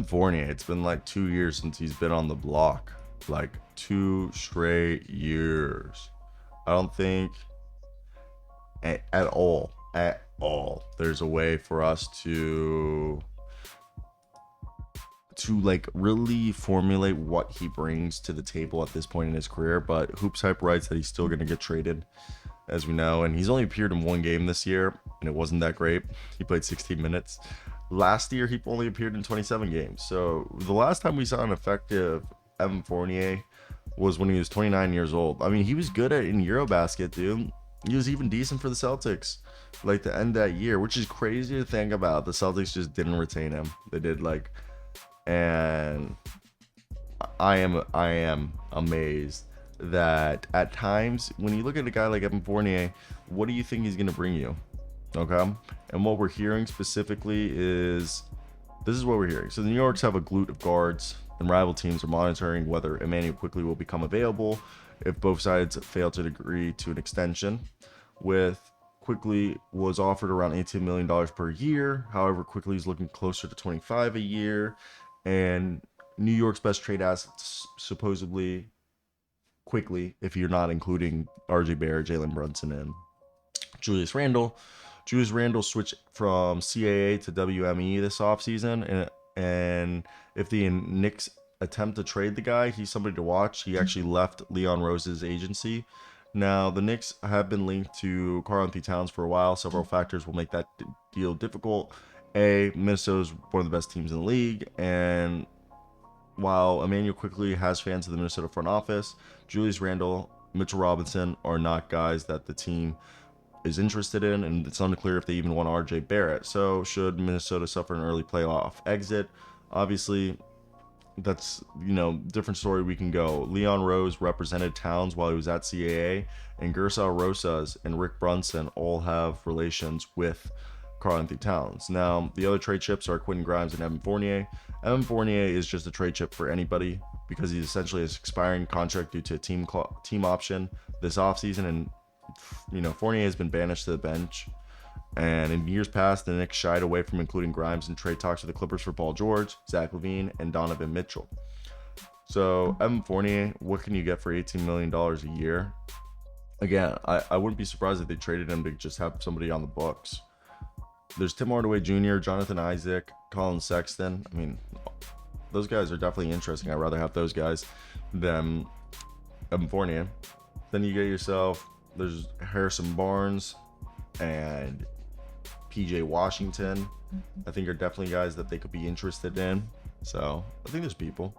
Fournier, it's been like 2 years since he's been on the block. Like 2 straight years. I don't think at all there's a way for us to like really formulate what he brings to the table at this point in his career. But HoopsHype writes that he's still going to get traded, as we know, and he's only appeared in one game this year, and it wasn't that great. He played 16 minutes. Last year, he only appeared in 27 games. So the last time we saw an effective Fournier was when he was 29 years old. I mean, he was good in Eurobasket, dude. He was even decent for the Celtics, like to end that year, which is crazy to think about. The Celtics just didn't retain him. They did like, and I am amazed that at times when you look at a guy like Evan Fournier, what do you think he's gonna bring you? Okay, and what we're hearing specifically is this is what we're hearing. So the New Yorks have a glut of guards, and rival teams are monitoring whether Immanuel Quickley will become available if both sides fail to agree to an extension. With Quickley was offered around $18 million per year. However, Quickley is looking closer to 25 a year, and New York's best trade assets supposedly Quickley, if you're not including RJ Barrett, Jalen Brunson, and Julius Randle. Julius Randle switched from CAA to WME this offseason, and if the Knicks attempt to trade the guy, he's somebody to watch. He actually left Leon Rose's agency. Now, the Knicks have been linked to Karl-Anthony Towns for a while. Several factors will make that deal difficult. Minnesota's one of the best teams in the league, and while Immanuel Quickley has fans of the Minnesota front office, Julius Randle, Mitchell Robinson are not guys that the team is interested in, and it's unclear if they even want RJ Barrett. So should Minnesota suffer an early playoff exit, obviously that's, different story we can go. Leon Rose represented Towns while he was at CAA, and Gersal Rosas and Rick Brunson all have relations with Karl-Anthony Towns. Now, the other trade chips are Quentin Grimes and Evan Fournier. Evan Fournier is just a trade chip for anybody because he's essentially an expiring contract due to a team option this offseason, and Fournier has been banished to the bench. And in years past, the Knicks shied away from including Grimes in trade talks with the Clippers for Paul George, Zach LaVine, and Donovan Mitchell. So Evan Fournier, what can you get for $18 million a year? Again, I wouldn't be surprised if they traded him to just have somebody on the books. There's Tim Hardaway Jr., Jonathan Isaac, Colin Sexton. I mean, those guys are definitely interesting. I'd rather have those guys than Evan Fournier. Then you get yourself, there's Harrison Barnes and PJ Washington. I think are definitely guys that they could be interested in. So I think there's people.